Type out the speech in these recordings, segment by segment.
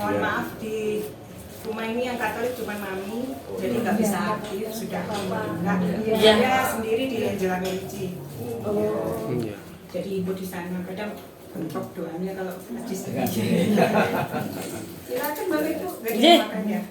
mohon maaf di rumah ini yang Katolik cuma mami, jadi nggak bisa hadir, sudah meninggal. Dia sendiri di Angela Merici. Jadi ibu di sana kadang bentrok doanya kalau najis ini. Silakan Bapak Ibu, makan ya.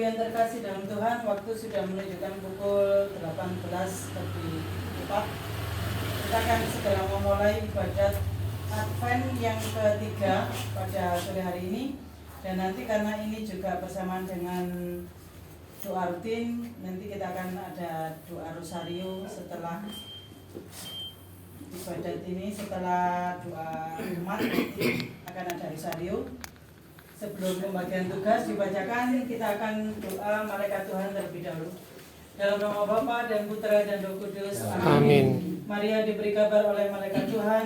yang terkasih dalam Tuhan, waktu sudah menunjukkan pukul 18:04. Kita akan segera memulai ibadat Advent yang ketiga pada sore hari ini. Dan nanti karena ini juga bersamaan dengan doa rutin, nanti kita akan ada doa rosario setelah ibadat ini. Setelah doa umat akan ada rosario. Sebelum pembagian tugas dibacakan, kita akan doa malaikat Tuhan terlebih dahulu. Dalam nama Bapa dan Putra dan Roh Kudus. Amin. Maria diberi kabar oleh malaikat Tuhan.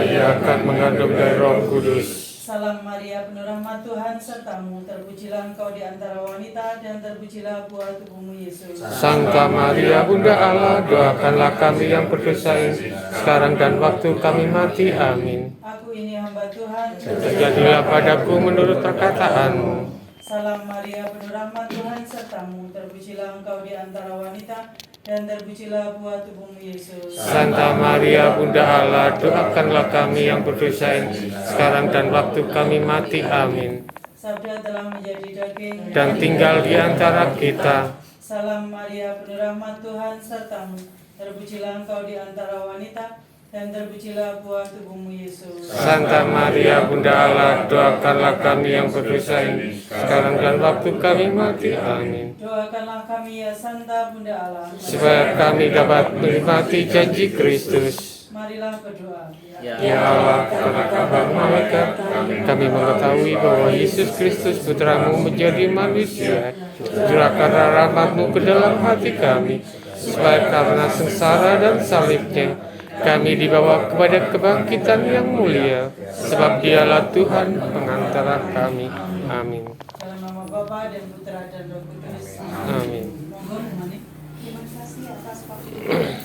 Ia akan mengandung dari Roh Kudus. Salam Maria, penuh rahmat Tuhan sertamu. Terpujilah engkau di antara wanita dan terpujilah buah tubuhmu Yesus. Santa Maria, Bunda Allah, doakanlah kami yang berdosa ini, sekarang dan waktu kami mati. Amin. Aku ini hamba Tuhan. Terjadilah padaku menurut perkataanmu. Salam Maria, penuh rahmat Tuhan sertamu. Terpujilah engkau di antara wanita dan terpujilah buah tubuhmu Yesus. Santa Maria, Bunda Allah, doakanlah kami yang berdosa ini, sekarang dan waktu kami mati. Amin. Sabda telah menjadi daging Dan tinggal di antara kita. Salam Maria, penuh rahmat Tuhan sertamu. Terpujilah engkau di antara wanita dan terpujilah buah tubuhmu Yesus. Santa Maria, Bunda Allah, doakanlah kami yang berdosa ini, sekarang dan waktu kami mati. Amin. Doakanlah kami ya Santa Bunda Allah, Supaya kami dapat menikmati janji Kristus. marilah berdoa. Ya Allah, karena kabar malaikat, kami mengetahui bahwa Yesus Kristus Putramu menjadi manusia. Curahkanlah rahmat-Mu ke dalam hati kami, supaya karena sengsara dan salibnya, kami dibawa kepada kebangkitan yang mulia, sebab Dialah Tuhan pengantara kami. Amin. Dalam nama Bapa dan Putra dan Roh Kudus. Amin. Monggo, Mani. Terima kasih atas waktu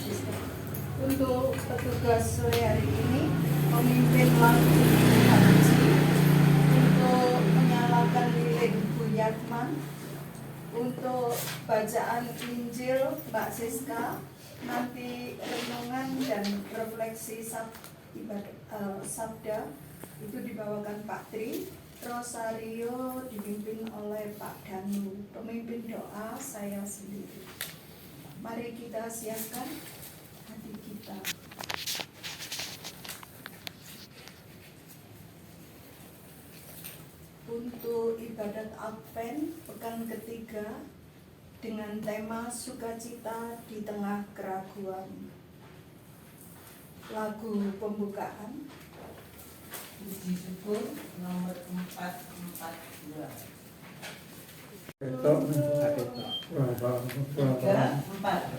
sister. Untuk petugas sore hari ini, pemimpin lagu Haji, untuk menyalakan lilin Bu Yatman, untuk bacaan Injil Mbak Siska, nanti renungan dan refleksi sabda itu dibawakan Pak Tri. Rosario dipimpin oleh Pak Danu. Pemimpin doa saya sendiri. Mari kita siapkan hati kita. Untuk ibadat Advent pekan ketiga dengan tema sukacita di tengah keraguan. Lagu pembukaan Puji syukur nomor 442. 3, 4.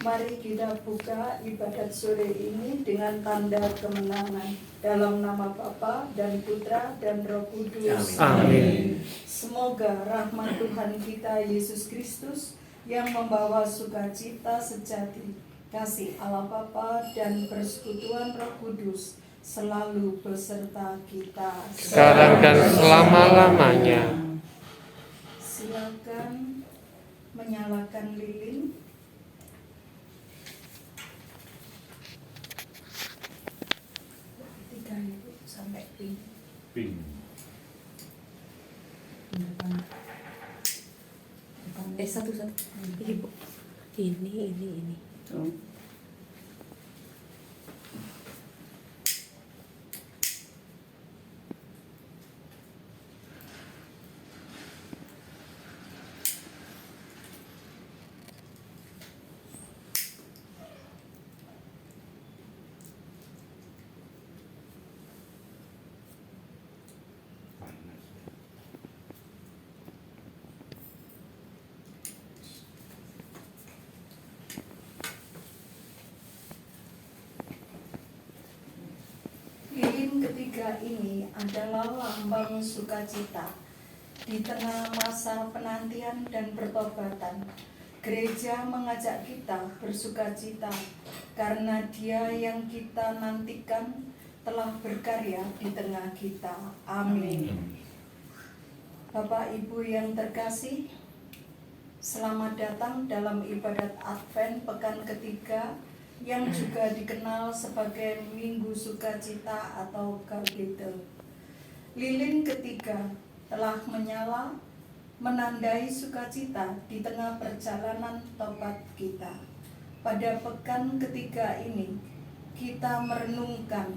Mari kita buka ibadat sore ini dengan tanda kemenangan. Dalam nama Bapa dan Putra dan Roh Kudus. Amin. Semoga rahmat Tuhan kita Yesus Kristus yang membawa sukacita sejati, kasih Allah Bapa dan persekutuan Roh Kudus selalu beserta kita Sekarang dan selama-lamanya. Silakan menyalakan lilin. Tiga Ibu sampai pink. Satu. Ibu. Ini. Lilin ketiga ini adalah lambang sukacita. Di tengah masa penantian dan pertobatan, gereja mengajak kita bersukacita karena Dia yang kita nantikan telah berkarya di tengah kita. Amin. Bapak Ibu yang terkasih, selamat datang dalam ibadat Advent pekan ketiga yang juga dikenal sebagai Minggu Sukacita atau Gaudete. Lilin ketiga telah menyala, menandai sukacita di tengah perjalanan tobat kita. Pada pekan ketiga ini, kita merenungkan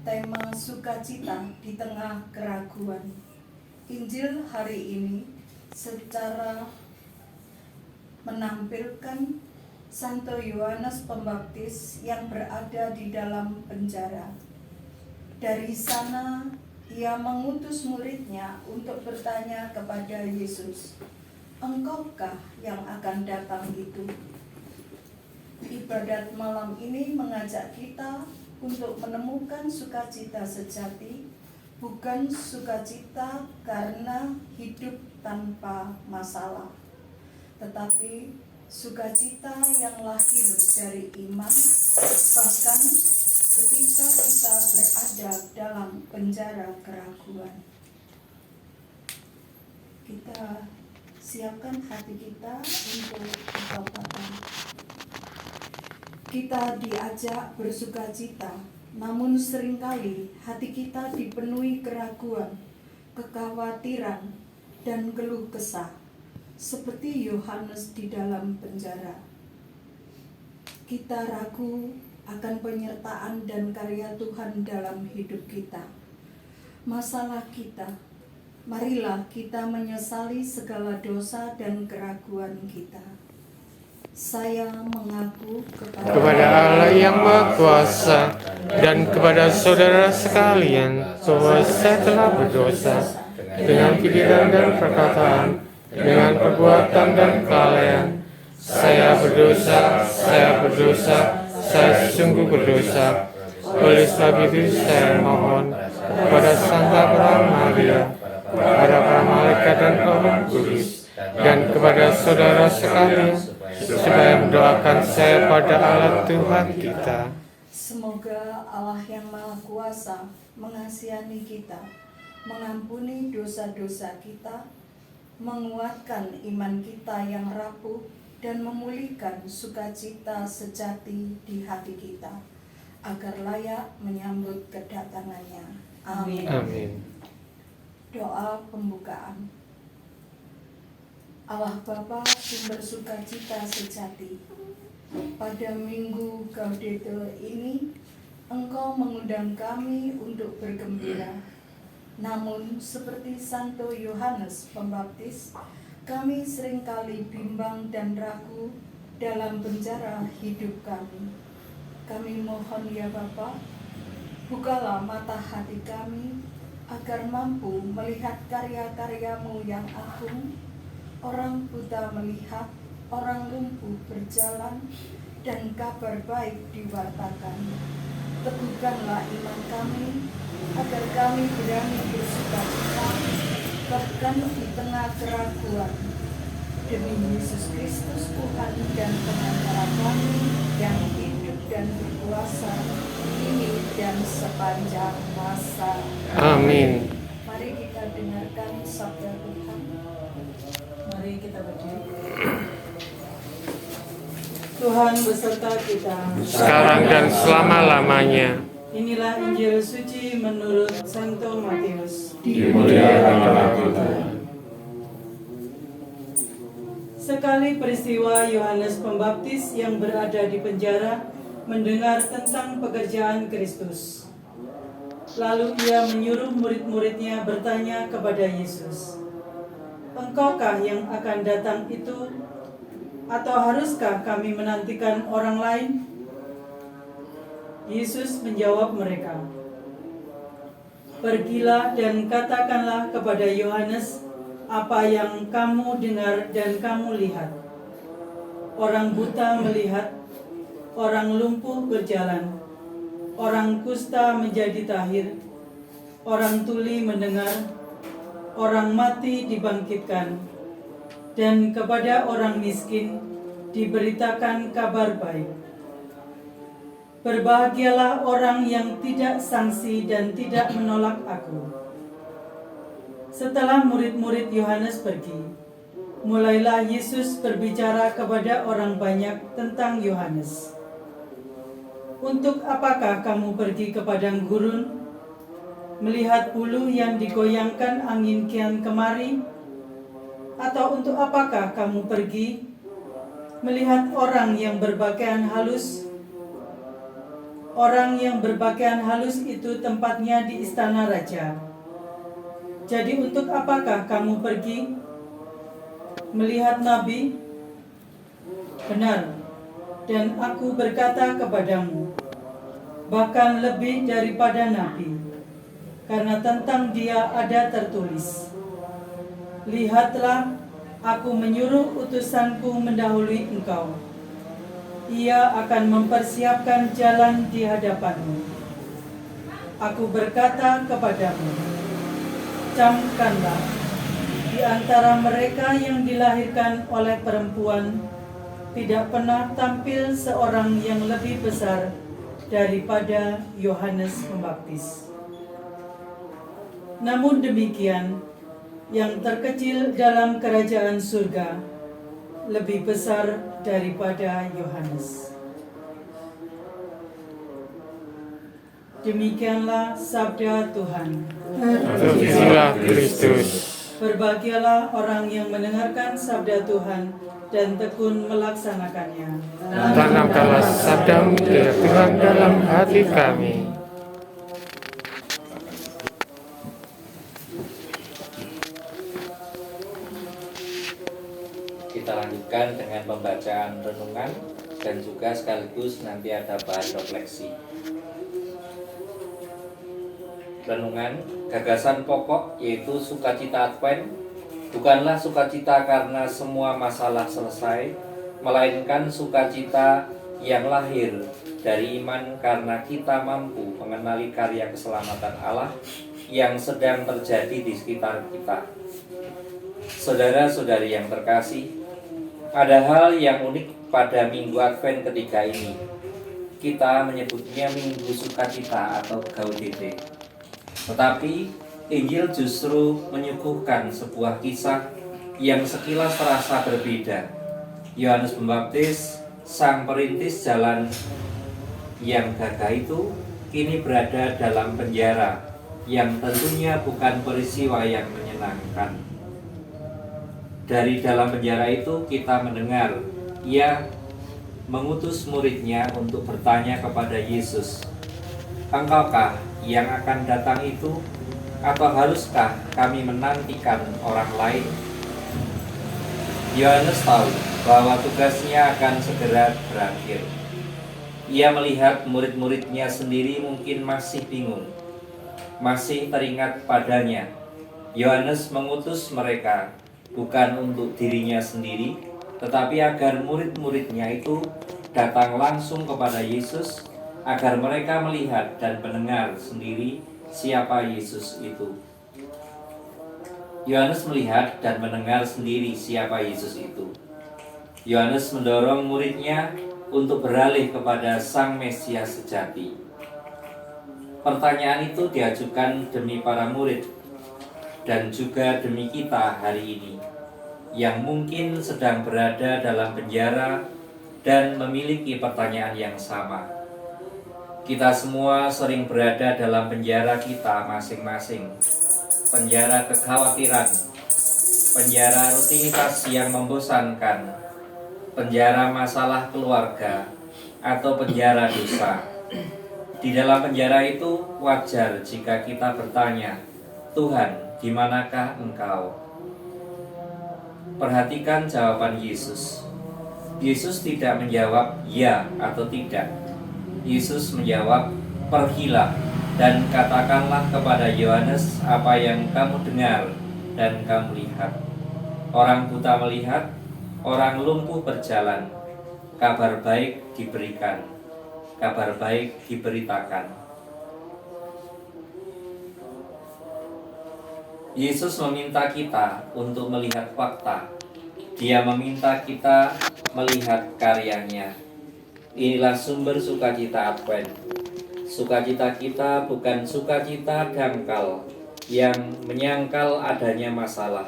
tema sukacita di tengah keraguan. Injil hari ini secara menampilkan Santo Yohanes Pembaptis yang berada di dalam penjara. Dari sana, ia mengutus muridnya untuk bertanya kepada Yesus, "Engkaukah yang akan datang itu?" Ibadat malam ini mengajak kita untuk menemukan sukacita sejati, bukan sukacita karena hidup tanpa masalah, tetapi sukacita yang lahir dari iman, bahkan ketika kita berada dalam penjara keraguan. Kita siapkan hati kita untuk pertobatan. Kita diajak bersukacita, namun seringkali hati kita dipenuhi keraguan, kekhawatiran, dan keluh kesah, seperti Yohanes di dalam penjara. Kita ragu akan penyertaan dan karya Tuhan dalam hidup kita. Masalah kita, marilah kita menyesali segala dosa dan keraguan kita. Saya mengaku kepada Allah yang Maha Kuasa dan kepada saudara sekalian bahwa saya telah berdosa dengan pikiran dan perkataan, dengan perbuatan dan kelalaian. Saya berdosa, saya sungguh berdosa. Oleh sebab itu saya mohon kepada Santa Maria, kepada para malaikat dan orang kudus, dan kepada saudara sekalian, supaya mendoakan saya pada Allah Tuhan kita. Semoga Allah yang Maha Kuasa mengasihani kita, mengampuni dosa-dosa kita, menguatkan iman kita yang rapuh, dan memulihkan sukacita sejati di hati kita, agar layak menyambut kedatangannya. Amin. Amin. Doa pembukaan. Allah Bapa, sumber sukacita sejati, pada Minggu Gaudete ini, Engkau mengundang kami untuk bergembira. Namun, seperti Santo Yohanes Pembaptis, kami seringkali bimbang dan ragu dalam penjara hidup kami. Kami mohon ya Bapa, bukalah mata hati kami, agar mampu melihat karya-karya-Mu yang agung. Orang buta melihat, orang lumpuh berjalan, dan kabar baik diwartakan. Teguhkanlah iman kami, agar kami berani bersukacita, bahkan di tengah keraguan. Demi Yesus Kristus Tuhan dan Pengantara kami, yang hidup dan berkuasa, kini dan sepanjang masa. Amin. Mari kita dengarkan sabda Tuhan. Mari kita berdiri. Tuhan beserta kita. sekarang dan selama-lamanya. Inilah Injil suci menurut Santo Matius. Dimuliakanlah Tuhan. Sekali peristiwa Yohanes Pembaptis yang berada di penjara mendengar tentang pekerjaan Kristus. Lalu ia menyuruh murid-muridnya bertanya kepada Yesus, "Engkaukah yang akan datang itu, atau haruskah kami menantikan orang lain?" Yesus menjawab mereka, "Pergilah dan katakanlah kepada Yohanes apa yang kamu dengar dan kamu lihat. Orang buta melihat, orang lumpuh berjalan, orang kusta menjadi tahir, orang tuli mendengar, orang mati dibangkitkan, dan kepada orang miskin diberitakan kabar baik. Berbahagialah orang yang tidak sangsi dan tidak menolak aku." Setelah murid-murid Yohanes pergi, mulailah Yesus berbicara kepada orang banyak tentang Yohanes. "Untuk apakah kamu pergi ke padang gurun, melihat bulu yang digoyangkan angin kian kemari? Atau untuk apakah kamu pergi, melihat orang yang berpakaian halus? Orang yang berpakaian halus itu tempatnya di istana raja. Jadi untuk apakah kamu pergi, melihat nabi? Benar, dan aku berkata kepadamu, bahkan lebih daripada nabi, karena tentang dia ada tertulis, 'Lihatlah, aku menyuruh utusanku mendahului engkau. Ia akan mempersiapkan jalan di hadapanmu.' Aku berkata kepadamu, camkanlah, di antara mereka yang dilahirkan oleh perempuan tidak pernah tampil seorang yang lebih besar daripada Yohanes Pembaptis. Namun demikian, yang terkecil dalam kerajaan surga lebih besar daripada Yohanes." Demikianlah sabda Tuhan. Terpujilah Kristus. Berbahagialah orang yang mendengarkan sabda Tuhan dan tekun melaksanakannya. Tanamkanlah sabdamu ya Tuhan dalam hati kami. Kita lanjutkan dengan pembacaan renungan dan juga sekaligus nanti ada bahan refleksi. Renungan, gagasan pokok yaitu sukacita Advent bukanlah sukacita karena semua masalah selesai, melainkan sukacita yang lahir dari iman karena kita mampu mengenali karya keselamatan Allah yang sedang terjadi di sekitar kita. Saudara-saudari yang terkasih, ada hal yang unik pada Minggu Advent ketiga ini. Kita menyebutnya Minggu Sukacita atau Gaudete. Tetapi Injil justru menyuguhkan sebuah kisah yang sekilas terasa berbeda. Yohanes Pembaptis, sang perintis jalan yang gagah itu, kini berada dalam penjara, yang tentunya bukan peristiwa yang menyenangkan. Dari dalam penjara itu kita mendengar ia mengutus muridnya untuk bertanya kepada Yesus, "Engkaukah yang akan datang itu, atau haruskah kami menantikan orang lain?" Yohanes tahu bahwa tugasnya akan segera berakhir. Ia melihat murid-muridnya sendiri mungkin masih bingung, masih teringat padanya. Yohanes mengutus mereka bukan untuk dirinya sendiri, tetapi agar murid-muridnya itu datang langsung kepada Yesus, agar mereka melihat dan mendengar sendiri siapa Yesus itu. Yohanes melihat dan mendengar sendiri siapa Yesus itu. Yohanes mendorong muridnya untuk beralih kepada Sang Mesias sejati. Pertanyaan itu diajukan demi para murid dan juga demi kita hari ini. yang mungkin sedang berada dalam penjara dan memiliki pertanyaan yang sama. Kita semua sering berada dalam penjara kita masing-masing. Penjara kekhawatiran, penjara rutinitas yang membosankan, penjara masalah keluarga, atau penjara dosa. Di dalam penjara itu wajar jika kita bertanya, Tuhan, di manakah Engkau? Perhatikan jawaban Yesus. Yesus tidak menjawab ya atau tidak. Yesus menjawab, pergilah dan katakanlah kepada Yohanes apa yang kamu dengar dan kamu lihat. Orang buta melihat, orang lumpuh berjalan, kabar baik diberikan, kabar baik diberitakan. Yesus meminta kita untuk melihat fakta. Dia meminta kita melihat karyanya. Inilah sumber sukacita Advent. Sukacita kita bukan sukacita dangkal yang menyangkal adanya masalah.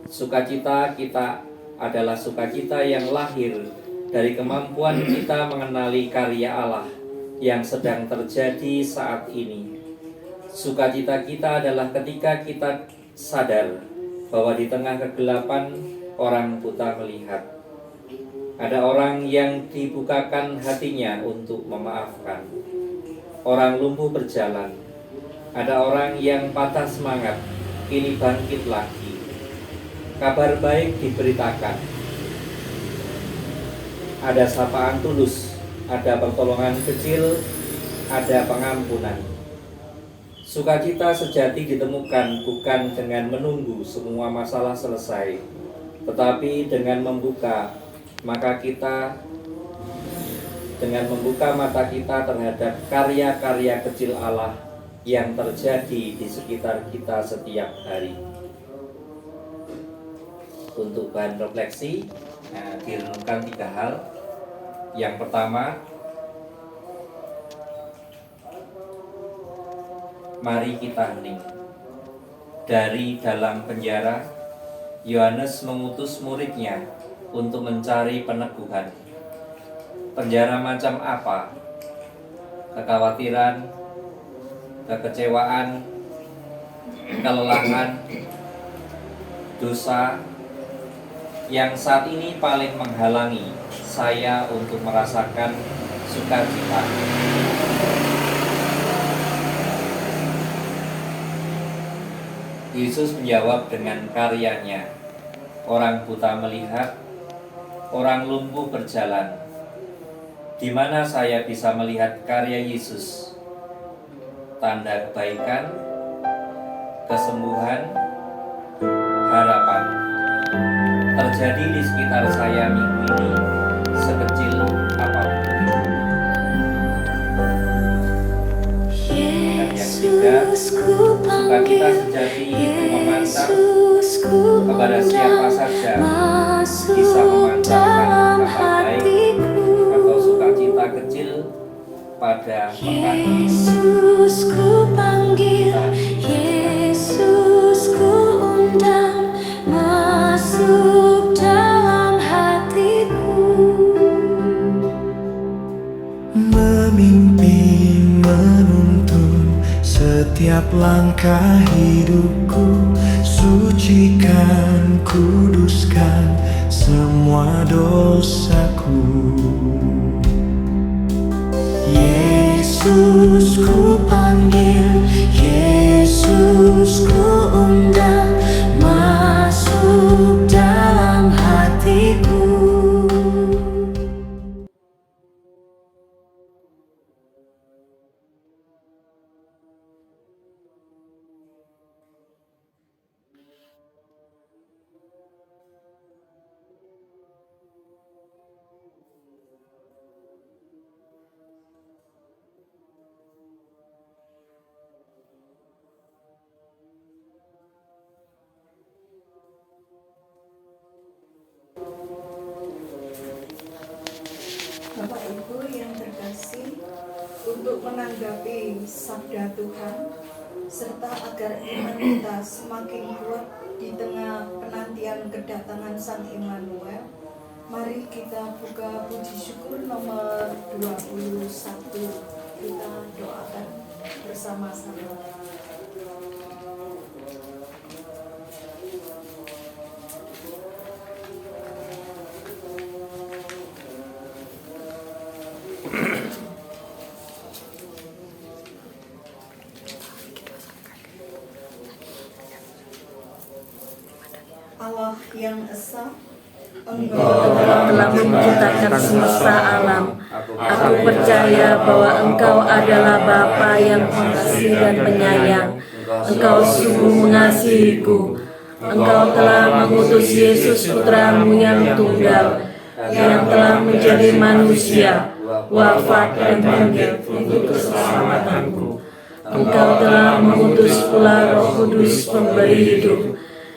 Sukacita kita adalah sukacita yang lahir dari kemampuan kita mengenali karya Allah yang sedang terjadi saat ini. Sukacita kita adalah ketika kita sadar bahwa di tengah kegelapan orang buta melihat. Ada orang yang dibukakan hatinya untuk memaafkan. Orang lumpuh berjalan. Ada orang yang patah semangat, kini bangkit lagi. Kabar baik diberitakan. Ada sapaan tulus, ada pertolongan kecil, ada pengampunan. Sukacita sejati ditemukan bukan dengan menunggu semua masalah selesai, tetapi dengan membuka mata kita terhadap karya-karya kecil Allah yang terjadi di sekitar kita setiap hari. Untuk bahan refleksi, direnungkan 3 hal. Yang pertama, mari kita hening. Dari dalam penjara, Yohanes mengutus muridnya untuk mencari peneguhan. Penjara macam apa? Kekhawatiran, kekecewaan, kelelahan, dosa yang saat ini paling menghalangi saya untuk merasakan sukacita. Yesus menjawab dengan karyanya. Orang buta melihat, orang lumpuh berjalan. Di mana saya bisa melihat karya Yesus? Tanda kebaikan, kesembuhan, harapan terjadi di sekitar saya minggu ini, sekecil apapun. Dan yang ketiga, sukacita sejati memantar kepada siapa saja bisa memancarkan kabar baik atau sukacita kecil pada pekan ini. Yesus ku panggil, Yesus ku undang, masuk dalam hatiku. Memimpin, menuntun setiap langkah hidupku. Sucikan, kuduskan semua dosaku. Yesus ku panggil, Yesus ku undang, masuk dalam hatiku. Bapak Ibu yang terkasih, untuk menanggapi sabda Tuhan serta agar iman kita semakin kuat di tengah penantian kedatangan Sang Immanuel, mari kita buka puji syukur nomor 21. Kita doakan bersama-sama. Allah yang Esa, Engkau telah menciptakan semesta alam. Aku percaya bahwa Engkau adalah Bapa yang pengasih dan penyayang. Engkau sungguh mengasihiku. Engkau telah mengutus Yesus Putramu yang tunggal, yang telah menjadi manusia, wafat dan bangkit untuk keselamatanku. Engkau telah mengutus pula Roh Kudus pemberi hidup.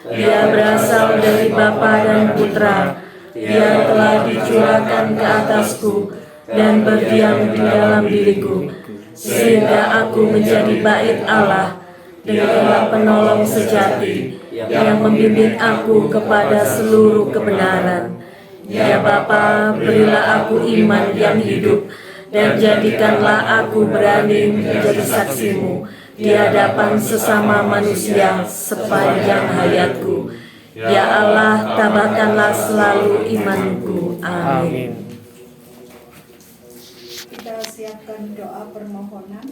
Dia berasal dari Bapa dan Putra. Dia telah dicurahkan ke atasku dan berdiam di dalam diriku, sehingga aku menjadi bait Allah. Dialah penolong sejati yang membimbing aku kepada seluruh kebenaran. Ya Bapa, berilah aku iman yang hidup, dan jadikanlah aku berani menjadi saksimu di hadapan sesama manusia sepanjang hayatku. Ya Allah, tabahkanlah selalu imanku. Amin. Kita siapkan doa permohonan.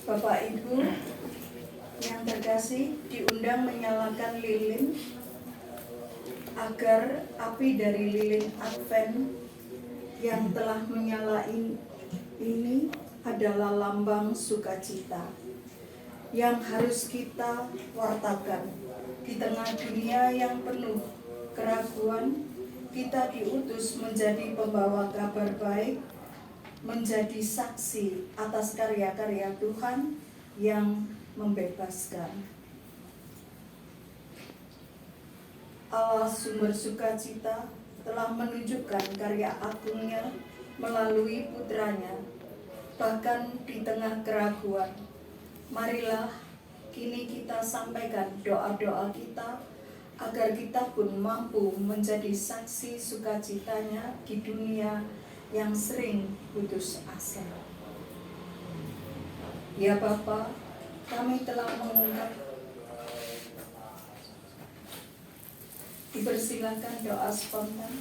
Bapak Ibu yang terkasih, diundang menyalakan lilin agar api dari lilin Advent yang telah menyala ini adalah lambang sukacita yang harus kita wartakan di tengah dunia yang penuh keraguan. Kita diutus menjadi pembawa kabar baik, menjadi saksi atas karya-karya Tuhan yang membebaskan. Allah sumber sukacita telah menunjukkan karya agungnya melalui putranya, bahkan di tengah keraguan. Marilah kini kita sampaikan doa-doa kita agar kita pun mampu menjadi saksi sukacitanya di dunia yang sering putus asa. Ya Bapa, kami telah mengungkap. Dipersilakan doa spontan.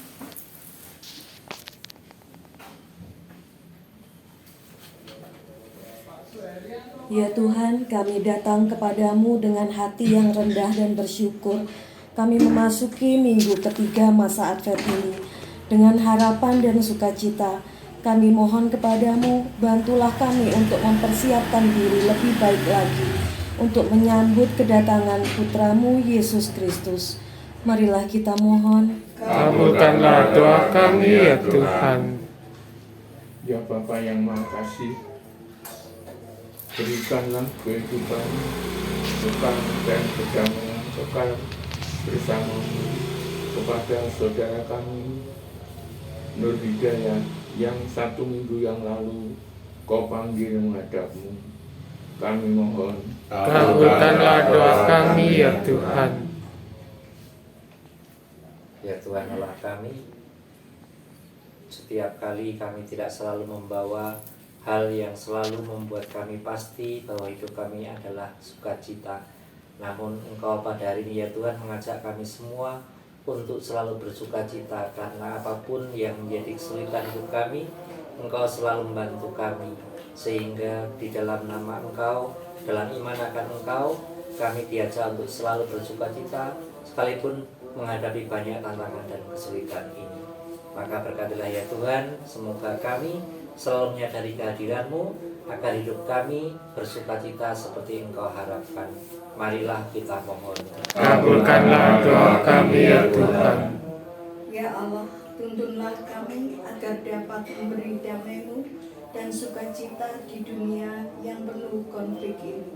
Ya Tuhan, kami datang kepadamu dengan hati yang rendah dan bersyukur. Kami memasuki minggu ketiga masa Advent ini dengan harapan dan sukacita. Kami mohon kepadamu, bantulah kami untuk mempersiapkan diri lebih baik lagi untuk menyambut kedatangan Putramu Yesus Kristus. Marilah kita mohon. Kabulkanlah doa kami ya Tuhan. Ya Bapa yang Maha Kasih, berikanlah kehidupan, suka dan kedamaian kekal bersamamu kepada saudara kami Nur Hidayat yang 1 minggu yang lalu Kau panggil menghadapmu. Kami mohon, Kabulkanlah doa kami ya Tuhan. Ya Tuhan Allah kami, setiap kali kami tidak selalu membawa hal yang selalu membuat kami pasti bahwa hidup kami adalah sukacita. Namun Engkau pada hari ini ya Tuhan mengajak kami semua untuk selalu bersukacita, karena apapun yang menjadi kesulitan hidup kami, Engkau selalu membantu kami. Sehingga di dalam nama Engkau, dalam iman akan Engkau, kami diajak untuk selalu bersukacita sekalipun menghadapi banyak tantangan dan kesulitan ini. Maka berkatilah ya Tuhan, semoga kami selalu menyadari kehadiran-Mu agar hidup kami bersukacita seperti Engkau harapkan. Marilah kita mohon. Kabulkanlah doa kami ya Tuhan. Ya Allah, tuntunlah kami agar dapat memberi damai-Mu dan sukacita di dunia yang penuh konflik ini.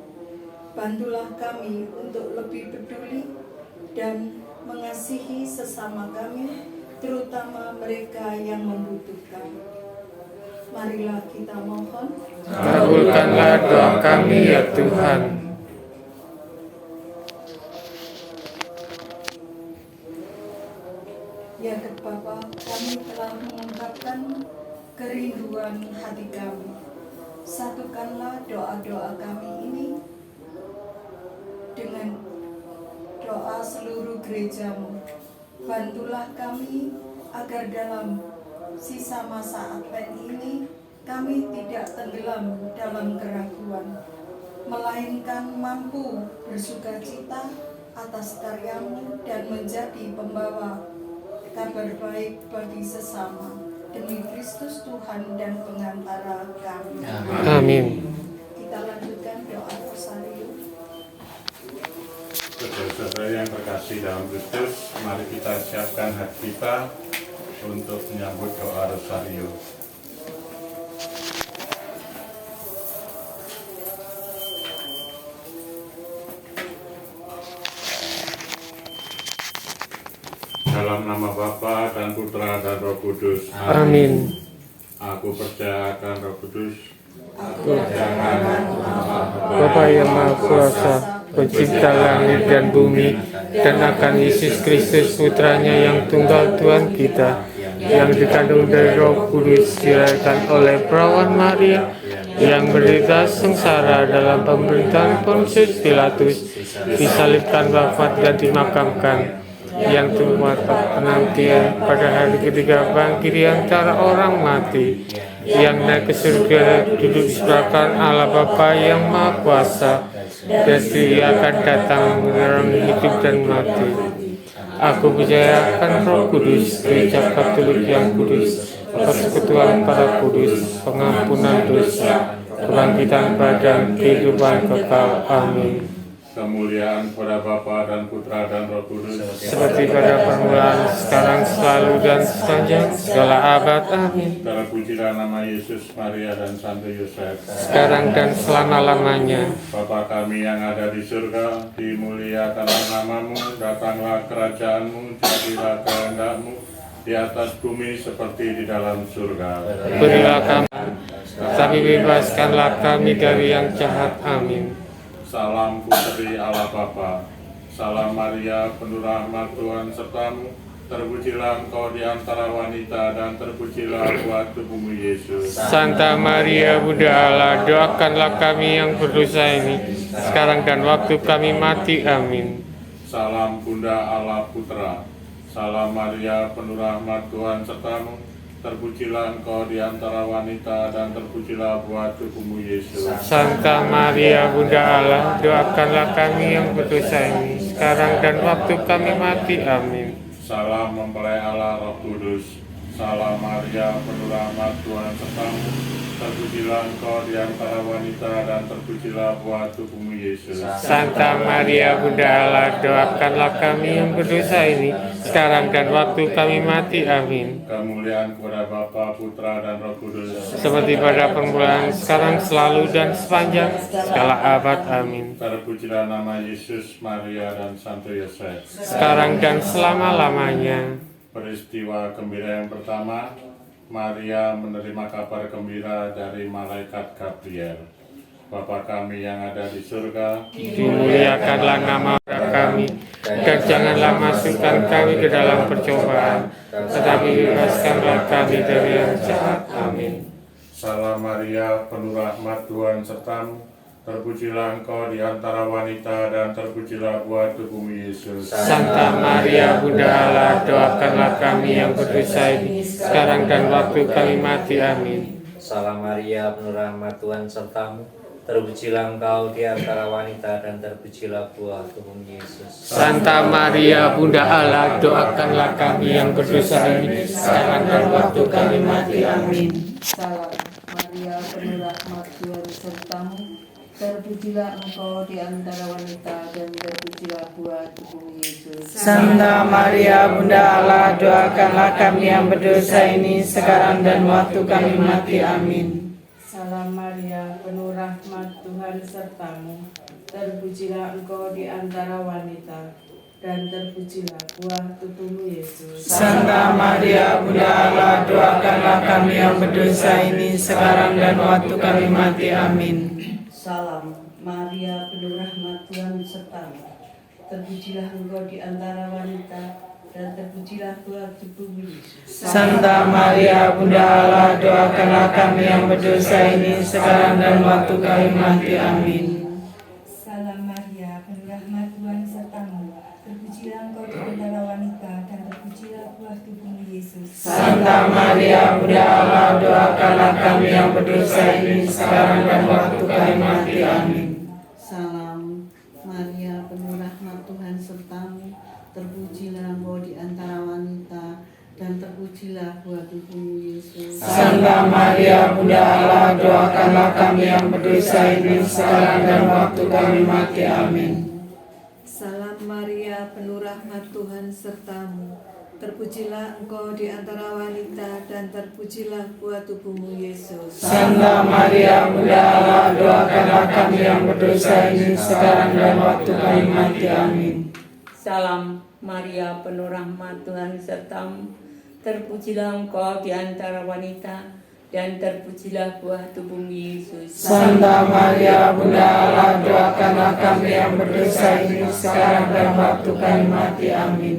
Bantulah kami untuk lebih peduli dan mengasihi sesama kami, terutama mereka yang membutuhkan. Marilah kita mohon. Kabulkanlah doa kami ya Tuhan. Ya Bapa, kami telah mengungkapkan kerinduan hati kami. Satukanlah doa-doa kami ini dengan doa seluruh gerejamu. Bantulah kami agar dalam sisa masa Advent ini kami tidak tenggelam dalam keraguan, melainkan mampu bersukacita atas karyamu dan menjadi pembawa kabar baik bagi sesama. Demi Kristus Tuhan dan pengantara kami. Amin. Kita lanjutkan doa rosario. Saudara-saudara yang terkasih dalam Kristus, mari kita siapkan hati kita untuk menyambut doa rosario. Dalam nama Bapa dan Putra dan Roh Kudus. Amin. Aku percaya akan Roh Kudus. Bapa yang Maha Kuasa, pencipta langit dan bumi, dan akan Yesus Kristus putranya yang tunggal Tuhan kita, yang dikandung dari Roh Kudus, dilahirkan oleh perawan Maria, yang menderita sengsara dalam pemerintahan Pontius Pilatus, disalibkan, wafat dan dimakamkan, yang tumbuh penantian pada hari ketiga bangkit di antara orang mati, yang naik ke surga, duduk di sebelah kanan Allah Bapa yang Maha Kuasa, dan Dia akan datang menerangi hidup dan mati. Aku percaya akan Roh Kudus, Gereja Katolik yang kudus, persekutuan para kudus, pengampunan dosa, kebangkitan badan, kehidupan kekal. Amin. Kemuliaan kepada Bapa dan Putra dan Roh Kudus, seperti pada permulaan, sekarang, selalu, dan sepanjang segala abad. Amin. terpujilah nama Yesus, Maria, dan Santo Yosef, Sekarang dan selama-lamanya. Bapa kami yang ada di surga, dimuliakanlah namamu, datanglah kerajaanmu, jadilah kehendak-mu di atas bumi seperti di dalam surga. Berilah kami, tapi bebaskanlah kami dari yang jahat. Amin. Salam putri Allah Bapa, salam Maria, penuh rahmat Tuhan sertamu, terpujilah engkau di antara wanita dan terpujilah buah tubuhmu Yesus. Santa Maria Bunda Allah, doakanlah kami yang berdosa ini, sekarang dan waktu kami mati. Amin. Salam Bunda Allah Putra, salam Maria, penuh rahmat Tuhan sertamu, terpujilah engkau di antara wanita dan terpujilah buah tubuhmu Yesus. Santa Maria Bunda Allah, doakanlah kami yang berdosa ini, sekarang dan waktu kami mati. Amin. Salam mempelai Allah Roh Kudus, salam Maria, penuh rahmat Tuhan sertamu, terpujilah engkau di antara wanita dan terpujilah buah tubuhmu Yesus. Santa Maria Bunda Allah, doakanlah kami yang berdosa ini, sekarang dan waktu kami mati. Amin. Kemuliaan kepada Bapa, Putra, dan Roh Kudus, Seperti pada permulaan, sekarang, selalu, dan sepanjang segala abad. Amin. terpujilah nama Yesus, Maria, dan Santo Yosef. Sekarang dan selama-lamanya. Peristiwa gembira yang pertama, Maria menerima kabar gembira dari malaikat Gabriel. Bapa kami yang ada di surga, Dimuliakanlah nama kami, dan janganlah masukkan kami ke dalam percobaan, tetapi bebaskanlah kami dari yang jahat. Amin. Salam Maria, penuh rahmat Tuhan sertamu, terpujilah engkau di antara wanita dan terpujilah buah tubuhmu Yesus. Santa Maria Bunda Allah, doakanlah kami yang berdosa ini, sekarang dan waktu kami mati. Amin. Salam Maria, penuh rahmat Tuhan sertamu, terpujilah engkau di antara wanita dan terpujilah buah tubuhmu Yesus. Santa Maria Bunda Allah, doakanlah kami yang berdosa ini, sekarang dan waktu kami mati. Amin. Salam Maria, penuh rahmat Tuhan sertamu, terpujilah engkau di antara wanita dan terpujilah buah tubuhmu Yesus. Santa Maria Bunda Allah, doakanlah kami yang berdosa ini sekarang dan waktu kami mati. Amin. Salam Maria, penuh rahmat Tuhan sertamu, terpujilah engkau di antara wanita dan terpujilah buah tubuhmu Yesus. Santa Maria Bunda Allah, doakanlah kami yang berdosa ini sekarang dan waktu kami mati. Amin. Salam Maria, penuh rahmat Tuhan sertamu, terpujilah engkau di antara wanita dan terpujilah buah tubuhmu Yesus. Santa Maria Bunda Allah, doakanlah kami yang berdosa ini sekarang dan waktu kami mati. Amin. Salam Maria, penuh rahmat Tuhan sertamu. Terpujilah engkau di antara wanita dan terpujilah buah tubuhmu Yesus. Santa Maria Bunda Allah, doakanlah kami yang berdosa ini sekarang dan waktu kami mati. Amin. Salam Maria, penuh rahmat Tuhan sertamu. Terpujilah engkau di antara wanita dan terpujilah buah tubuhmu Yesus. Santa Maria Bunda Allah, doakanlah kami yang berdosa ini sekarang dan waktu kami mati. Amin. Salam Maria, penuh rahmat Tuhan sertamu. Terpujilah engkau di antara wanita dan terpujilah buah tubuhmu Yesus. Santa Maria Bunda Allah, doakanlah kami yang berdosa ini sekarang dan waktu kami mati. Amin. Salam Maria, penuh rahmat Tuhan sertamu. Terpujilah engkau di antara wanita dan terpujilah buah tubuhmu Yesus. Santa Maria Bunda Allah, doakanlah kami yang berdosa ini sekarang dan waktu kami mati. Amin.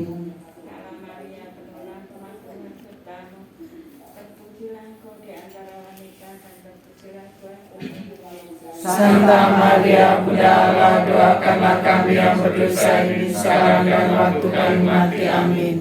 Santa Maria Bunda Allah, doakanlah kami yang berdosa ini sekarang dan waktu kami mati. Amin.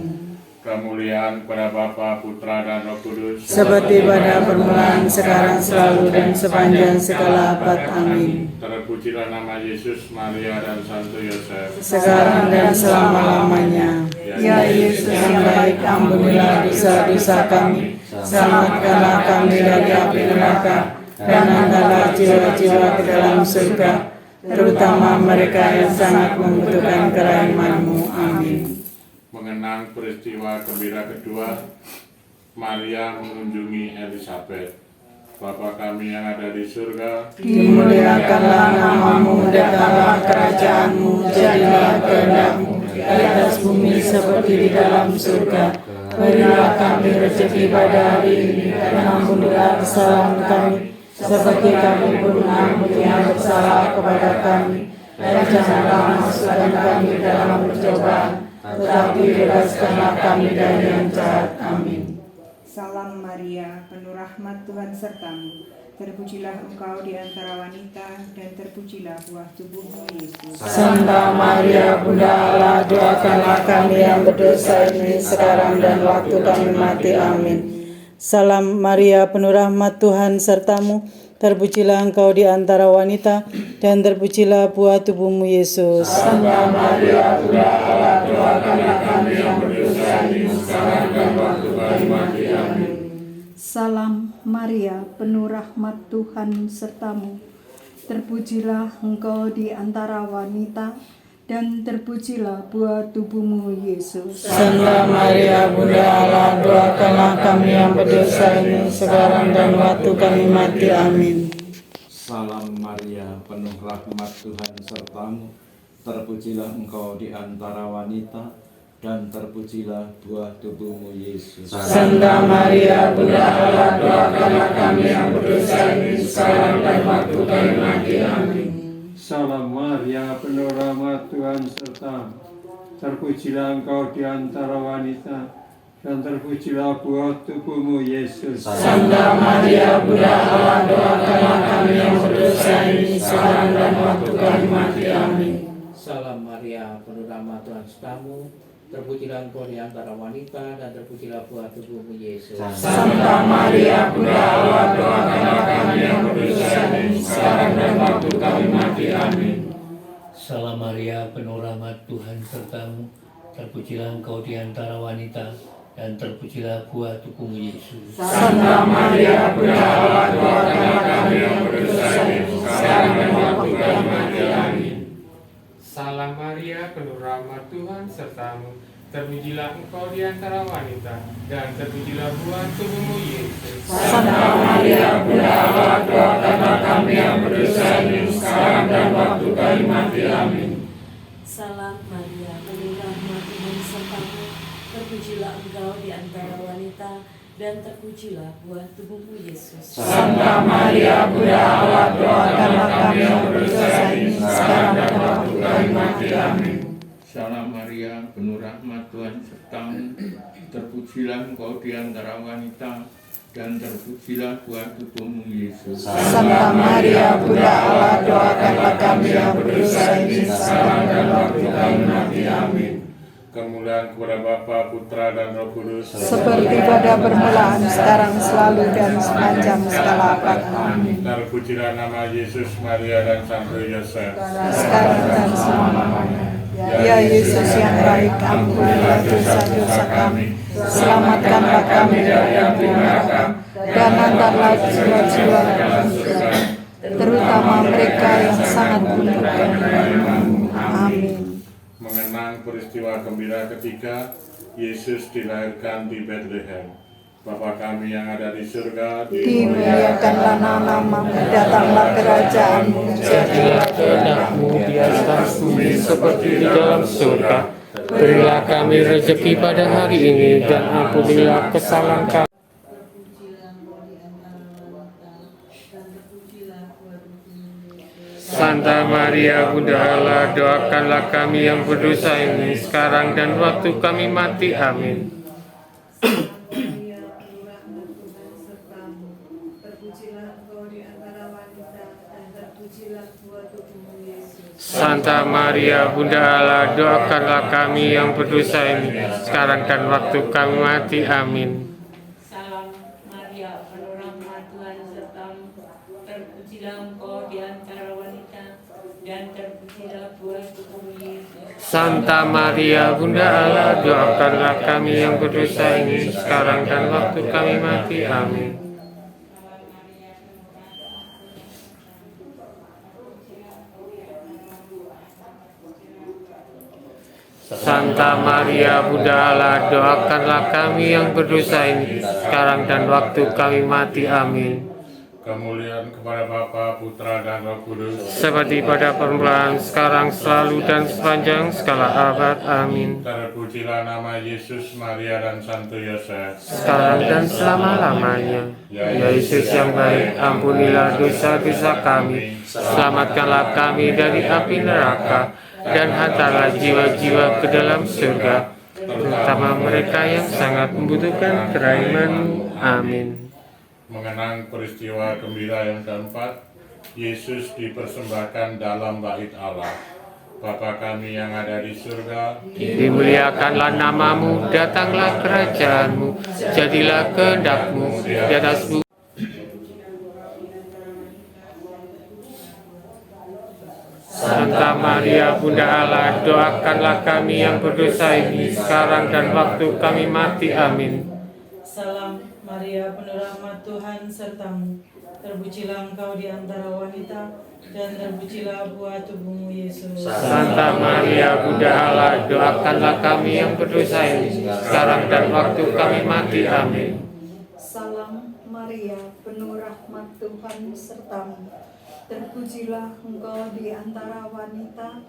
Kemuliaan kepada Bapa, Putra, dan Roh Kudus, Seperti pada permulaan, sekarang, selalu, dan sepanjang segala abad. Amin. terpujilah nama Yesus, Maria, dan Santo Yosef, Sekarang dan selama-lamanya. Ya Yesus yang baik, ampunilah dosa-dosa kami, selamatkanlah kami dari api neraka, dan angkatlah jiwa-jiwa ke dalam surga, terutama mereka yang sangat membutuhkan kerahiman-Mu. Amin. Mengenang peristiwa gembira kedua, Maria mengunjungi Elisabet. Bapa kami yang ada di surga, dimuliakanlah nama-Mu, datanglah kerajaan-Mu, jadilah kehendak-Mu di atas bumi seperti di dalam surga. Berilah kami rezeki pada hari ini, dan ampunilah kesalahan kami, seperti kami pun mengampuni yang bersalah kepada kami. Dan janganlah masukkan kami dalam percobaan, tetapi bebaskanlah kami dari yang jahat. Amin. Salam Maria, penuh rahmat Tuhan sertamu. Terpujilah engkau di antara wanita, dan terpujilah buah tubuhmu Yesus. Santa Maria Bunda Allah, doakanlah kami yang berdosa ini sekarang dan waktu kami mati. Amin. Salam Maria, penuh rahmat Tuhan sertamu. Terpujilah engkau di antara wanita, dan terpujilah buah tubuhmu Yesus. Santa Maria Bunda Allah, doakanlah kami yang berdosa ini sekarang dan waktu kami mati. Amin. Salam Maria, penuh rahmat Tuhan sertamu. Terpujilah engkau di antara wanita, dan terpujilah buah tubuhmu Yesus. Santa Maria Bunda Allah, doakanlah kami yang berdosa ini sekarang dan waktu kami mati. Amin. Salam Maria, penuh rahmat Tuhan sertamu. Terpujilah engkau di antara wanita, dan terpujilah buah tubuhmu Yesus. Santa Maria Bunda Allah, doakanlah kami yang berdosa ini sekarang dan waktu kami mati. Amin. Salam Maria, penuh rahmat Tuhan sertamu. Terpujilah engkau di antara wanita, dan terpujilah buah tubuhmu Yesus. Santa Maria Bunda Allah, doakanlah kami yang berdosa ini sekarang dan waktu kami mati. Amin. Salam Maria, penuh rahmat Tuhan sertamu. Terpujilah engkau di antara wanita, dan terpujilah buah tubuhmu Yesus. Santa Maria Bunda Allah, doakanlah kami yang berdosa ini sekarang dan waktu kami mati. Amin. Salam Maria, penuh rahmat Tuhan sertamu. Terpujilah engkau di antara wanita, dan terpujilah buah tubuhmu Yesus. Santa Maria Bunda Allah, doakanlah kami yang berdosa ini sekarang dan waktu kami mati. Amin. Salam Maria, penuh rahmat Tuhan sertamu. Terpujilah engkau di antara wanita, dan terpujilah buah tubuhmu Yesus. Santa Maria Bunda Allah, doakanlah kami yang berdosa ini sekarang dan waktu kami mati. Amin. Salam Maria, penuh rahmat Tuhan sertamu. Terpujilah engkau di antara wanita, dan terpujilah buah tubuhmu Yesus. Santa Maria Bunda Allah, doakanlah kami yang berdosa ini sekarang dan waktu kami mati. Amin. Salam Maria, penuh rahmat Tuhan sertamu, terpujilah engkau di antara wanita, dan terpujilah buah tubuhmu Yesus. Santa Maria, Bunda Allah, doakanlah kami yang berdosa ini sekarang dan waktu kami mati. Amin. Kemuliaan kepada Bapa, Putra, dan Roh Kudus, Seperti pada permulaan, sekarang, selalu, dan sepanjang segala abad. Amin. terpujilah nama Yesus, Maria, dan Santo Yosef. Sekarang dan selamanya. Ya Yesus yang baik, ampunilah dosa-dosa kami, selamatkanlah kami dari api neraka, dan antarlah jiwa-jiwa ke dalam surga, terutama mereka yang sangat membutuhkan pertolongan-Mu. Amin. Mengenang peristiwa gembira ketika Yesus dilahirkan di Bethlehem. Bapa kami yang ada di surga, dimuliakanlah namamu, datanglah kerajaan-Mu, Jadilah kehendak-Mu di atas bumi seperti di dalam surga. Berilah kami rezeki pada hari ini, dan ampunilah kesalahan kami. Santa Maria, Bunda Allah, doakanlah kami yang berdosa ini sekarang dan waktu kami mati. Amin. Santa Maria, Bunda Allah, doakanlah kami yang berdosa ini sekarang dan waktu kami mati. Amin. Salam Maria, penuh rahmat Tuhan sertamu, terpujilah engkau di antara wanita, dan terpujilah buah tubuhmu Yesus. Santa Maria, Bunda Allah, doakanlah kami yang berdosa ini sekarang dan waktu kami mati. Amin. Santa Maria, Bunda Allah, doakanlah kami yang berdosa ini sekarang dan waktu kami mati. Amin. kemuliaan kepada Bapa, Putra, dan Roh Kudus, Seperti pada permulaan, sekarang, selalu, dan sepanjang segala abad. Amin. terpujilah nama Yesus, Maria, dan Santo Yosef. Sekarang dan selama-lamanya. Ya Yesus yang baik, ampunilah dosa-dosa kami, selamatkanlah kami dari api neraka, dan hantarlah jiwa-jiwa ke dalam surga, terutama mereka yang sangat membutuhkan kerahiman-Mu. Amin. Mengenang peristiwa gembira yang keempat, Yesus dipersembahkan dalam bait Allah. Bapa kami yang ada di surga, Dimuliakanlah namamu, datanglah kerajaan-Mu, jadilah kehendak-Mu di atas bumi. Santa Maria, Bunda Allah, doakanlah kami yang berdosa ini sekarang dan waktu kami mati. Amin. Salam Maria, penuh rahmat Tuhan sertamu, terpujilah engkau di antara wanita, dan terpujilah buah tubuhmu Yesus. Santa Maria, Bunda Allah, doakanlah kami yang berdosa ini sekarang dan waktu kami mati. Amin. Salam Maria, penuh rahmat Tuhan sertamu, terpujilah engkau di antara wanita,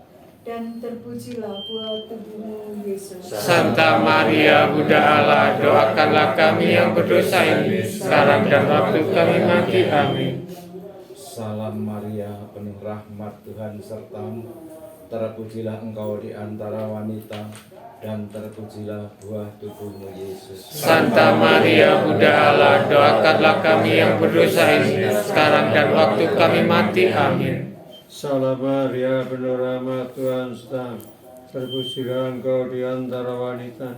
dan terpujilah buah tubuhmu Yesus. Santa Maria, Bunda Allah, doakanlah kami yang berdosa ini sekarang dan waktu kami mati. Amin. Salam Maria, penuh rahmat Tuhan sertamu, terpujilah engkau di antara wanita, dan terpujilah buah tubuhmu Yesus. Santa Maria, Bunda Allah, doakanlah kami yang berdosa ini sekarang dan waktu kami mati. Amin. Salam Maria, penuh rahmat Tuhan sertamu, terpujilah engkau di antara wanita,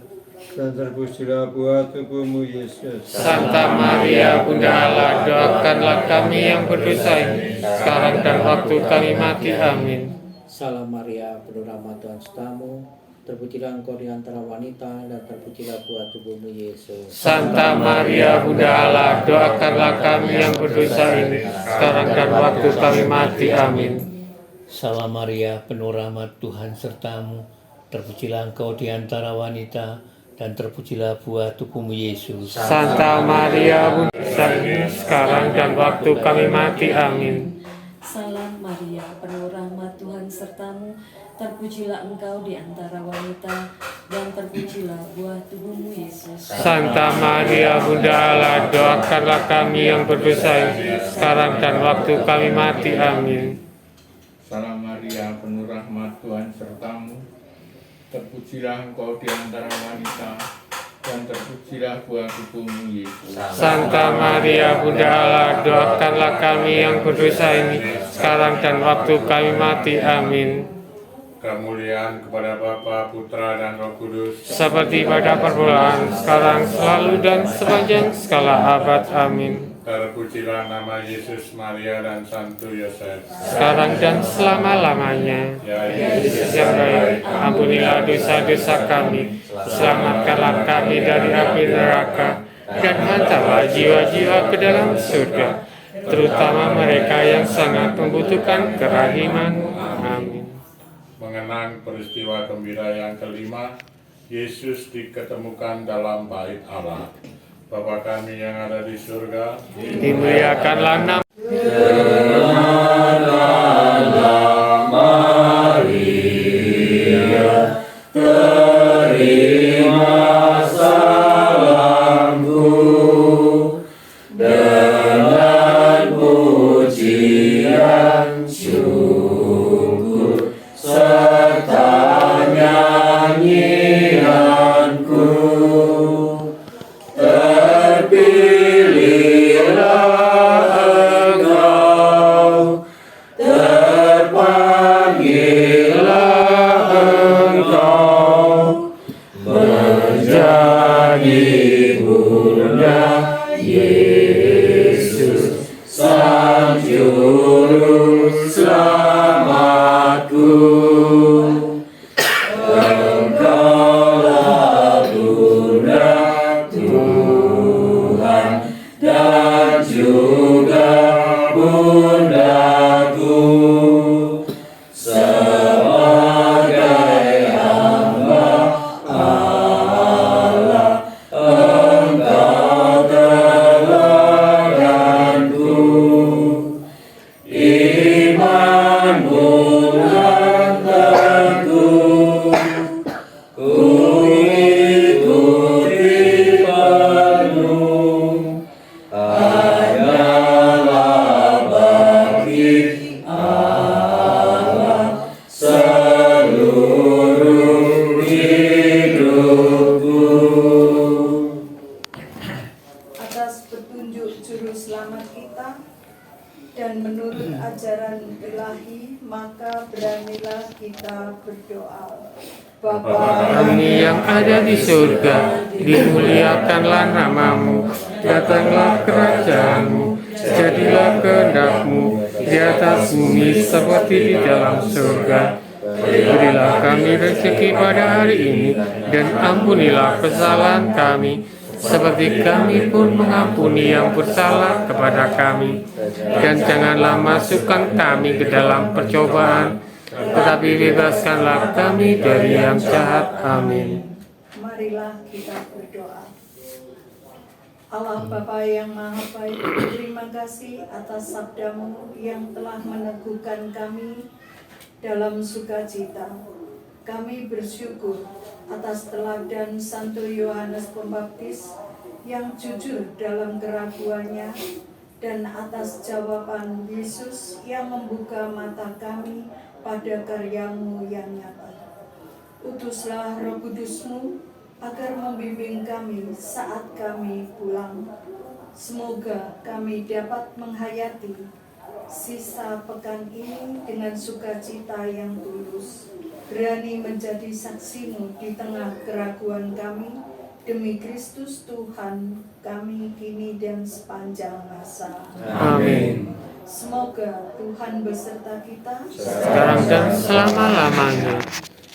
dan terpujilah buah tubuhmu Yesus. Santa Maria, Bunda Allah, doakanlah kami yang berdosa ini sekarang dan waktu kami mati. Amin. Salam Maria, penuh rahmat Tuhan sertamu, terpujilah engkau di antara wanita, dan terpujilah buah tubuhmu Yesus. Santa Maria, Bunda Allah, doakanlah kami yang berdosa ini sekarang dan waktu kami mati. Amin. Salam Maria, penuh rahmat Tuhan sertamu, terpujilah engkau di antara wanita, dan terpujilah buah tubuhmu Yesus. Santa Maria, Bunda Allah, sekarang dan waktu kami mati. Amin. Salam Maria, penuh rahmat Tuhan sertamu, terpujilah engkau di antara wanita, dan terpujilah buah tubuhmu Yesus. Santa Maria, Bunda Allah, doakanlah kami yang berdosa ini sekarang dan waktu kami mati. Amin. Salam Maria, penuh rahmat Tuhan sertamu, terpujilah Engkau di antara wanita, dan terpujilah buah tubuhmu Yesus. Santa Maria Bunda Allah, doakanlah kami yang berdosa ini, sekarang dan waktu kami mati. Amin. Kemuliaan kepada Bapa, Putra, dan Roh Kudus, Seperti pada permulaan, sekarang, selalu, dan sepanjang segala abad. Amin. terpujilah nama Yesus, Maria, dan Santo Yosef, Sekarang dan selama-lamanya. ya Yesus yang baik, ampunilah dosa-dosa kami, selamatkanlah kami dari api neraka, dan hantarlah jiwa-jiwa ke dalam surga, terutama mereka yang sangat membutuhkan kerahiman-Mu. Amin. Mengenang peristiwa gembira yang kelima, Yesus diketemukan dalam bait Allah. Bapa kami yang ada di surga, Dimuliakanlah nama Maria, terima salamku dengan pujian syukur serta nyanyianku. Terpilihlah Engkau, terpanggillah Engkau menjadi Bunda Yesus, Sang Juru Selamatku. Engkaulah Bunda Tuhan dan juga bundaku, sebagai hamba Allah Engkau teladanku. Imanmu mengantarku, ku ikuti penuh, hanyalah bagi Allah seluruh hidupku. Atas petunjuk juru selamat kita dan menurut ajaran ilahi, maka beranilah kita berdoa. Bapa kami yang ada di surga, dimuliakanlah nama-Mu, datanglah kerajaan-Mu, jadilah kehendak-Mu di atas bumi seperti di dalam surga. Berilah kami rezeki pada hari ini, dan ampunilah kesalahan kami, seperti kami pun mengampuni yang bersalah kepada kami. Dan janganlah masukkan kami ke dalam percobaan, tetapi bebaskanlah kami dari yang jahat. Amin. Marilah kita berdoa. Allah Bapa yang Maha Baik, terima kasih atas sabda-Mu yang telah meneguhkan kami dalam sukacita. Kami bersyukur atas teladan Santo Yohanes Pembaptis yang jujur dalam keraguannya, dan atas jawaban Yesus yang membuka mata kami pada karya-Mu yang nyata. Utuslah Roh Kudus-Mu agar membimbing kami saat kami pulang. Semoga kami dapat menghayati sisa pekan ini dengan sukacita yang tulus, berani menjadi saksi-Mu di tengah keraguan kami, demi Kristus Tuhan kami kini dan sepanjang masa. Amin. Semoga Tuhan beserta kita Sekarang dan selama-lamanya.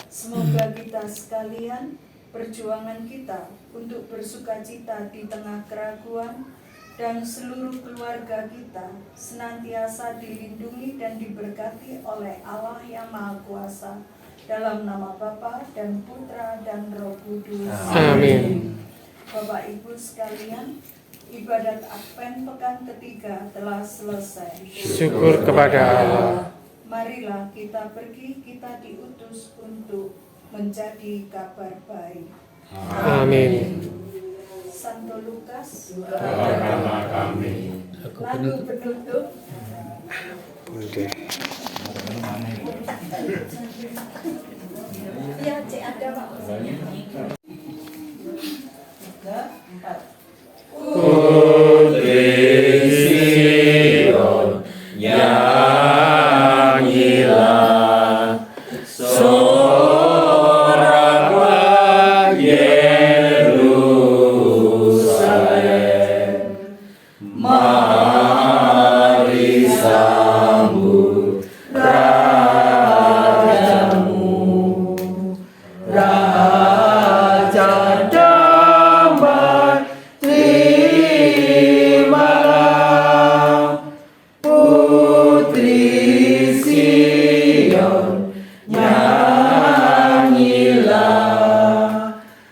Semoga kita sekalian, perjuangan kita untuk bersukacita di tengah keraguan, dan seluruh keluarga kita senantiasa dilindungi dan diberkati oleh Allah yang Maha Kuasa, dalam nama Bapa dan Putra dan Roh Kudus. Amin. Bapak Ibu sekalian, ibadat Advent pekan ketiga telah selesai. Syukur kepada Allah. Marilah kita pergi, kita diutus untuk menjadi kabar baik. Amin. Santo Lukas, doakanlah kami. lagu penutup. Oke. Iya, Cek ada Pak. Putri Sion nyanyilah soraklah Yerusalem, mari sambut rajamu, Raja damai. Terimalah Putri Sion, nyanyilah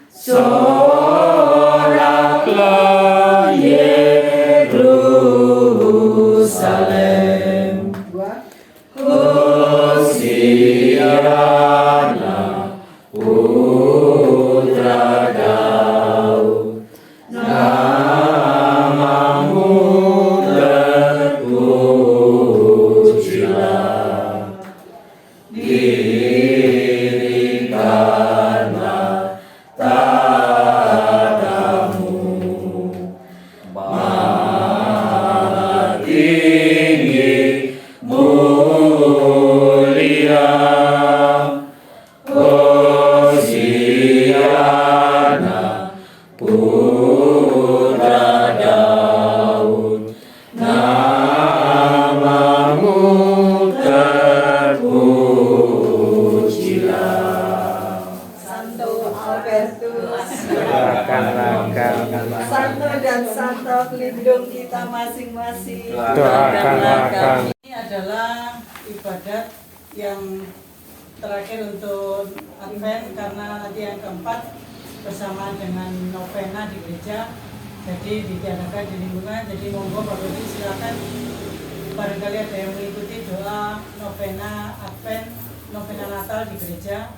soraklah Yerusalem. Hosiana putra Daud, namamu terpujilah, dirikanlah tadamu, maha tinggi mulia. Hosiana putra Daud, namamu terpujilah. Santo Albertus, Doakan. Santo dan Santo pelindung kita masing-masing. Doakan. Ini adalah ibadat yang terakhir untuk Advent, karena nanti yang keempat bersamaan dengan novena di gereja, jadi diadakan di lingkungan. Jadi monggo Bapak Ibu silakan, barangkali ada yang mengikuti doa novena Advent, novena Natal di gereja,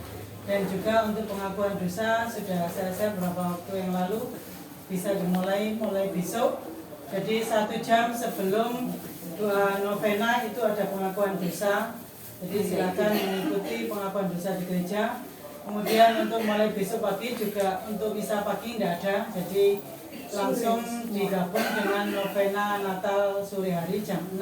dan juga untuk pengakuan dosa sudah selesai beberapa waktu yang lalu, bisa dimulai besok. Jadi 1 jam sebelum doa novena itu ada pengakuan dosa. Jadi silakan mengikuti pengakuan dosa di gereja. Kemudian untuk mulai besok pagi juga untuk misa pagi tidak ada, jadi langsung digabung dengan novena Natal sore hari jam 6.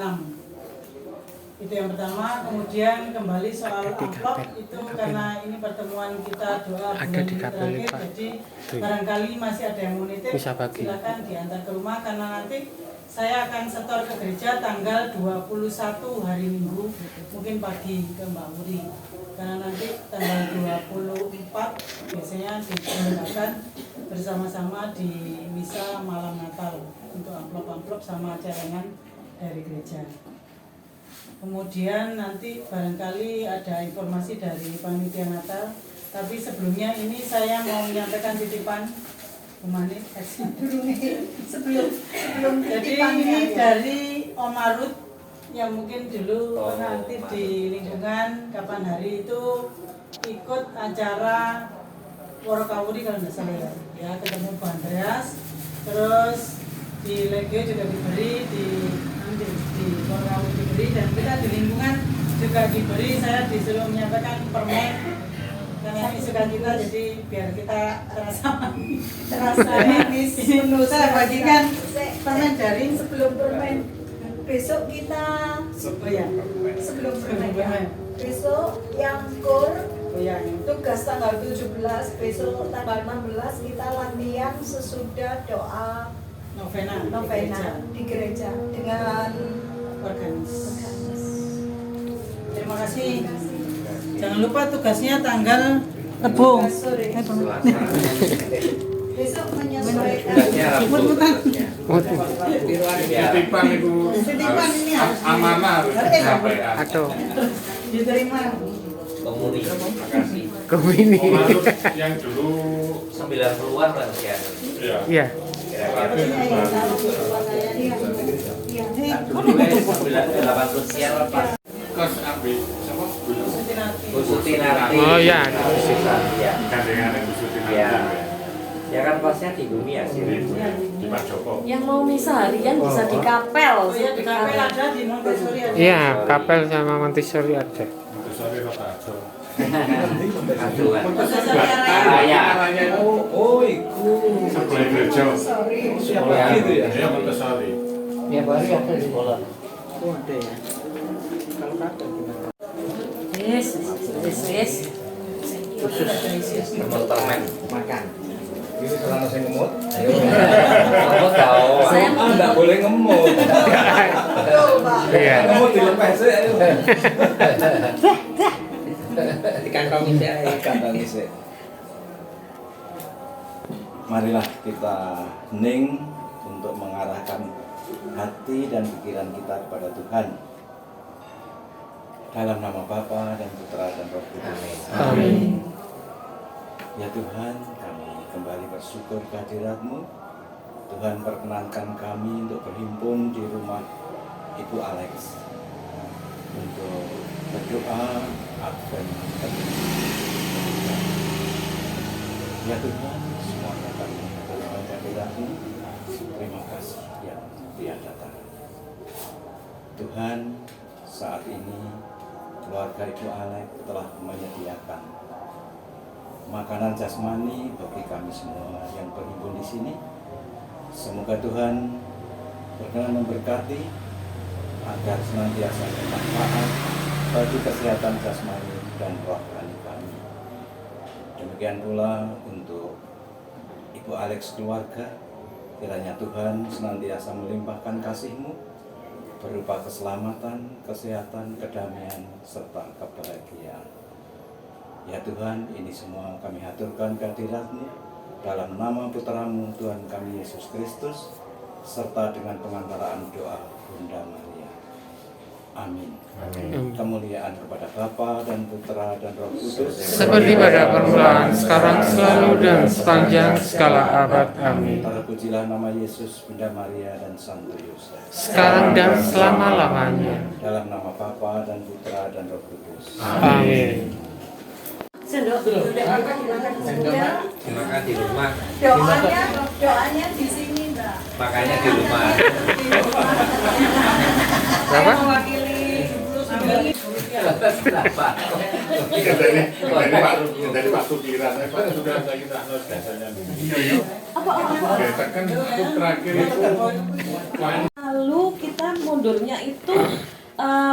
Itu yang pertama. Kemudian kembali soal amplop itu, karena ini pertemuan kita doa bulan terakhir, jadi barangkali masih ada yang mau nitip, silakan diantar ke rumah, karena nanti saya akan setor ke gereja tanggal 21 hari Minggu, mungkin pagi ke Mbak Muri, karena nanti tanggal 24 biasanya diberangkatkan bersama-sama di misa malam Natal untuk amplop-amplop sama celengan dari gereja. Kemudian nanti barangkali ada informasi dari panitia Natal, tapi sebelumnya ini saya mau menyampaikan titipan Humanis sebelum jadi ini dari Om Marut yang mungkin dulu pernah aktif di lingkungan kapan hari itu ikut acara Worokawuri kalau tidak salah ya, ketemu Bu Andreas, terus di Legio juga diberi, di Worokawuri diberi, dan kita di lingkungan juga diberi. Saya disuruh menyampaikan permen karena ini suka kita, jadi biar kita terasa manis. Saya bagikan permen jaring sebelum permen. Besok kita sebelum permen ya. Besok yang kur tugas tanggal 17, besok tanggal 16 kita latihan sesudah doa novena di gereja dengan organis. Terima kasih. Jangan lupa tugasnya tanggal Rebo. Besok menyesuaikan. Titipan itu amanah sampaian. Atau diterima. Komuni. Yang dulu 90-an kan ya. Iya. Kos ambil siapa? Bu Sutinarti. Oh ya, Gandengannya Bu Sutinarti. Ya. Ya kan kosnya di bumi ya sih. Di Mas Joko. Yang mau misa harian bisa di kapel. Oh iya, di kapel ada, di Montessori ada. Iya, kapel sama Montessori ada. Montessori rata aja. Aduan. Oh, iku. Sebelah gereja. Siapa gitu ya? Iya, Montessori. Ya baru ada di sekolah. Oh ada ya. Kalau kata gimana? Yes. Teman-teman Makan. Ini selama saya ngemut. kamu tahu. Saya Enggak boleh ngemut. Iya. Ngemut dilepas aja. Dikantongin deh. Kantongi sih. Marilah kita hening untuk mengarahkan hati dan pikiran kita kepada Tuhan. Dalam nama Bapa dan Putra dan Roh Kudus. Amin. Ya Tuhan, kami kembali bersyukur kehadirat-Mu. Tuhan, perkenankan kami untuk berhimpun di rumah Ibu Alex untuk berdoa Advent. Ya Tuhan, semuanya kami mengaturkan kehadirat-Mu. Terima kasih yang tiada tara. Tuhan, saat ini keluarga Ibu Alex telah menyediakan makanan jasmani bagi kami semua yang berhimpun di sini. Semoga Tuhan berkenan memberkati agar senantiasa bermanfaat bagi kesehatan jasmani dan rohani kami. Demikian pula untuk Ibu Alex keluarga, kiranya Tuhan senantiasa melimpahkan kasih-Mu berupa keselamatan, kesehatan, kedamaian, serta kebahagiaan. Ya Tuhan, ini semua kami haturkan kehadirat-Mu dalam nama Putra-Mu Tuhan kami Yesus Kristus, serta dengan pengantaraan doa Bunda Maria. Amin. Amin. Kemuliaan kepada Bapa dan Putra dan Roh Kudus. Seperti pada permulaan, sekarang, selalu, dan sepanjang segala abad. Amin. Terpujilah nama Yesus, Bunda Maria, dan Santo Yosef. Sekarang dan selama-lamanya. Dalam nama Bapa dan Putra dan Roh Kudus. Amin. Sendok. Makan di rumah. Doanya di sini, Mbak. Makanya di rumah. Berapa? Dari waktu kiran, sudah kita biasanya. Kan itu terakhir itu. Lalu kita mundurnya itu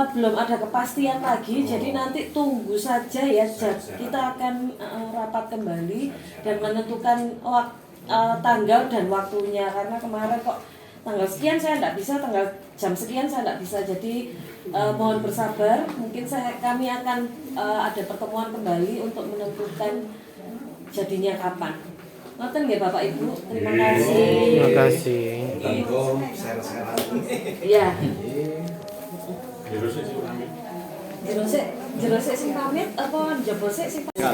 belum ada kepastian lagi, jadi nanti tunggu saja ya. Kita akan rapat kembali dan menentukan tanggal dan waktunya, karena kemarin kok tanggal sekian saya tidak bisa, tanggal jam sekian saya tidak bisa, jadi mohon bersabar. Mungkin kami akan ada pertemuan kembali untuk menentukan jadinya kapan. Ngoten nggih Bapak Ibu, terima kasih. Terima kasih. Tunggu share-sharean. Iya. Jero sik sing pamit apa njaba sik sing pamit?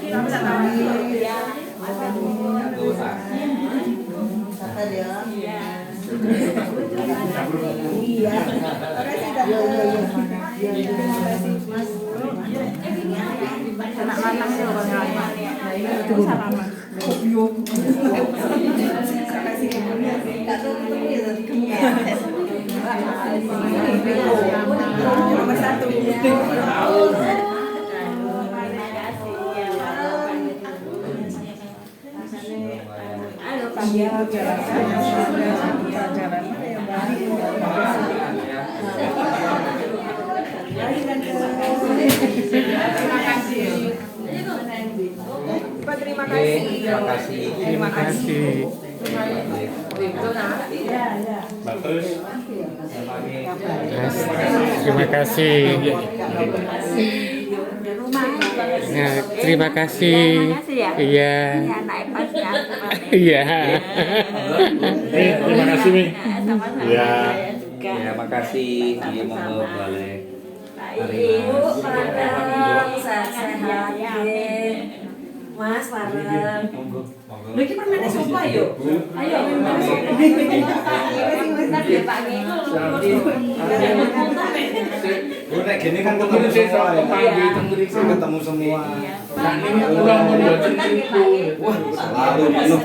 Nomor 1. Terima kasih. Terima kasih. Terima kasih. Nah, terima kasih. Iya. Iya. Terima kasih, Mi. Iya. Terima kasih. Dia mau balik. Ibu bareng sehat-sehat. Mas bareng. Lho iki permene sapa yo? Ayo permene sapa? Ya Pak Nge. Nek gini kan ketemu semua. Nah ini pulang mau cerita. Wah, selalu penuh.